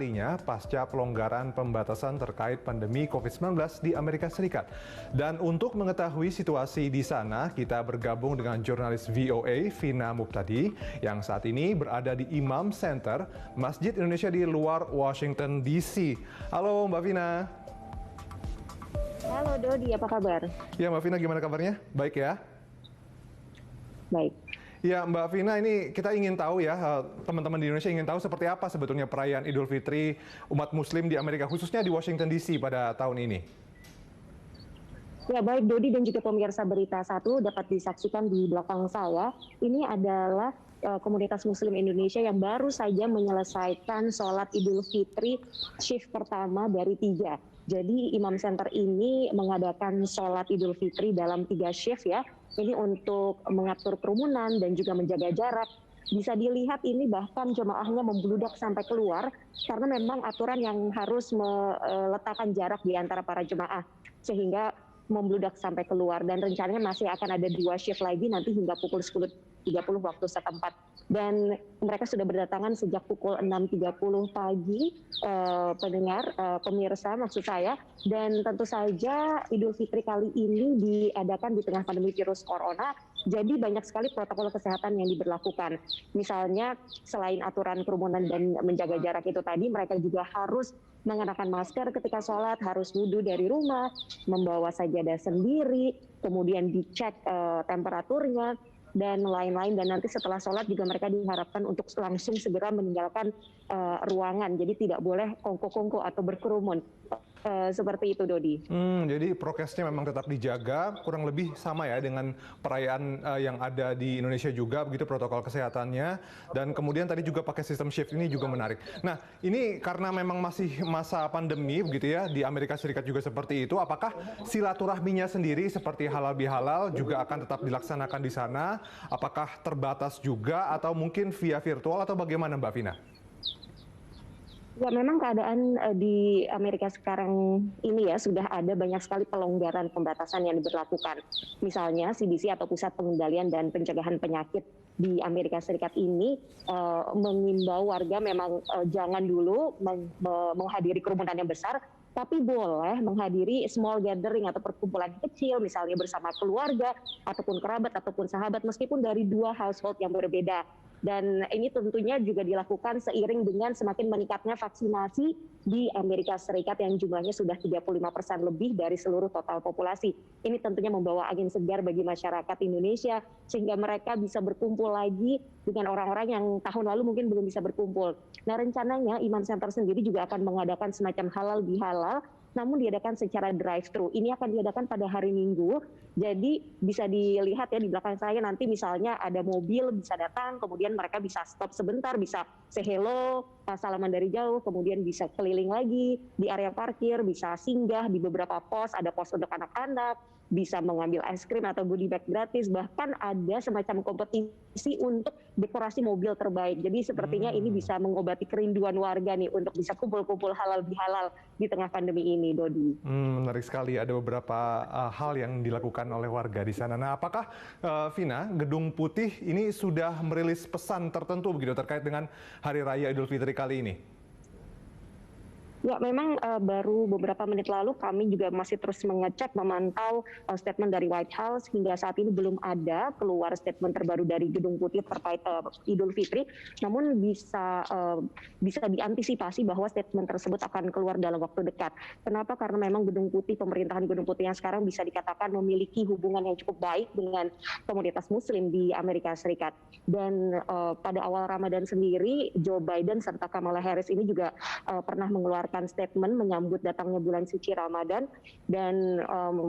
kalinya pasca pelonggaran pembatasan terkait pandemi COVID-19 di Amerika Serikat. Dan untuk mengetahui situasi di sana, kita bergabung dengan jurnalis VOA Vina Muptadi yang saat ini berada di Imam Center, Masjid Indonesia di luar Washington DC. Halo Mbak Vina. Halo Dodi, apa kabar? Ya Mbak Vina, gimana kabarnya? Baik ya? Baik. Ya Mbak Vina, ini kita ingin tahu ya, teman-teman di Indonesia ingin tahu seperti apa sebetulnya perayaan Idul Fitri umat Muslim di Amerika, khususnya di Washington DC pada tahun ini. Ya baik Dodi dan juga pemirsa Berita Satu dapat disaksikan di belakang saya. Ini adalah komunitas Muslim Indonesia yang baru saja menyelesaikan sholat Idul Fitri shift pertama dari 3. Jadi Imam Center ini mengadakan sholat Idul Fitri dalam 3 shift ya. Ini untuk mengatur kerumunan dan juga menjaga jarak. Bisa dilihat ini bahkan jemaahnya membludak sampai keluar karena memang aturan yang harus meletakkan jarak di antara para jemaah. Sehingga membludak sampai keluar dan rencananya masih akan ada 2 shift lagi nanti hingga pukul 10.30 waktu setempat. Dan mereka sudah berdatangan sejak pukul 6.30 pagi, pemirsa maksud saya. Dan tentu saja Idul Fitri kali ini diadakan di tengah pandemi virus corona, jadi banyak sekali protokol kesehatan yang diberlakukan. Misalnya selain aturan kerumunan dan menjaga jarak itu tadi, mereka juga harus mengenakan masker ketika sholat, harus wudhu dari rumah, membawa sajadah sendiri, kemudian dicek temperaturnya, dan lain-lain. Dan nanti setelah sholat juga mereka diharapkan untuk langsung segera meninggalkan ruangan. Jadi tidak boleh kongko-kongko atau berkerumun. Seperti itu Dodi. Jadi prokesnya memang tetap dijaga, kurang lebih sama ya dengan perayaan yang ada di Indonesia juga, begitu protokol kesehatannya. Dan kemudian tadi juga pakai sistem shift, ini juga menarik. Nah ini karena memang masih masa pandemi begitu ya, di Amerika Serikat juga seperti itu, apakah silaturahminya sendiri seperti halal bihalal juga akan tetap dilaksanakan di sana? Apakah terbatas juga atau mungkin via virtual atau bagaimana Mbak Vina? Ya memang keadaan di Amerika sekarang ini ya sudah ada banyak sekali pelonggaran pembatasan yang diberlakukan. Misalnya CDC atau Pusat Pengendalian dan Pencegahan Penyakit di Amerika Serikat ini mengimbau warga memang jangan dulu menghadiri kerumunan yang besar, tapi boleh menghadiri small gathering atau perkumpulan kecil, misalnya bersama keluarga ataupun kerabat ataupun sahabat, meskipun dari 2 household yang berbeda. Dan ini tentunya juga dilakukan seiring dengan semakin meningkatnya vaksinasi di Amerika Serikat yang jumlahnya sudah 35% lebih dari seluruh total populasi. Ini tentunya membawa angin segar bagi masyarakat Indonesia sehingga mereka bisa berkumpul lagi dengan orang-orang yang tahun lalu mungkin belum bisa berkumpul. Nah rencananya Imam Center sendiri juga akan mengadakan semacam halal bihalal, namun diadakan secara drive-thru. Ini akan diadakan pada hari Minggu, jadi bisa dilihat ya di belakang saya nanti misalnya ada mobil bisa datang, kemudian mereka bisa stop sebentar, bisa say hello, salaman dari jauh, kemudian bisa keliling lagi di area parkir, bisa singgah di beberapa pos, ada pos untuk anak-anak, bisa mengambil es krim atau goodie bag gratis, bahkan ada semacam kompetisi untuk dekorasi mobil terbaik. Jadi sepertinya ini bisa mengobati kerinduan warga nih untuk bisa kumpul-kumpul halal bihalal di tengah pandemi ini, Dodi. Menarik sekali, ada beberapa hal yang dilakukan oleh warga di sana. Nah, apakah Vina, Gedung Putih ini sudah merilis pesan tertentu begitu terkait dengan Hari Raya Idul Fitri kali ini? Ya, memang baru beberapa menit lalu kami juga masih terus mengecek, memantau statement dari White House. Hingga saat ini belum ada keluar statement terbaru dari Gedung Putih terkait Idul Fitri. Namun bisa diantisipasi bahwa statement tersebut akan keluar dalam waktu dekat. Kenapa? Karena memang Gedung Putih, pemerintahan Gedung Putih yang sekarang bisa dikatakan memiliki hubungan yang cukup baik dengan komunitas Muslim di Amerika Serikat. Dan pada awal Ramadan sendiri, Joe Biden serta Kamala Harris ini juga pernah mengeluarkan statement menyambut datangnya bulan suci Ramadan. Dan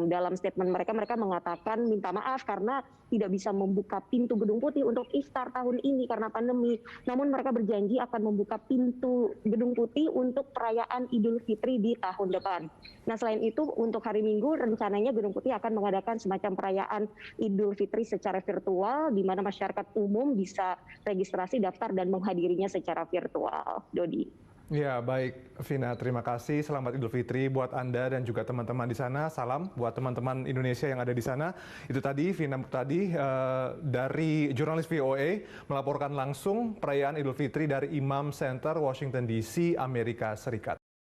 dalam statement mereka mengatakan minta maaf karena tidak bisa membuka pintu Gedung Putih untuk iftar tahun ini karena pandemi. Namun mereka berjanji akan membuka pintu Gedung Putih untuk perayaan Idul Fitri di tahun depan. Nah selain itu untuk hari Minggu rencananya Gedung Putih akan mengadakan semacam perayaan Idul Fitri secara virtual, di mana masyarakat umum bisa registrasi, daftar dan menghadirinya secara virtual. Dodi. Ya, baik, Vina. Terima kasih. Selamat Idul Fitri buat Anda dan juga teman-teman di sana. Salam buat teman-teman Indonesia yang ada di sana. Itu tadi, Vina tadi dari jurnalis VOA melaporkan langsung perayaan Idul Fitri dari Imam Center, Washington DC, Amerika Serikat.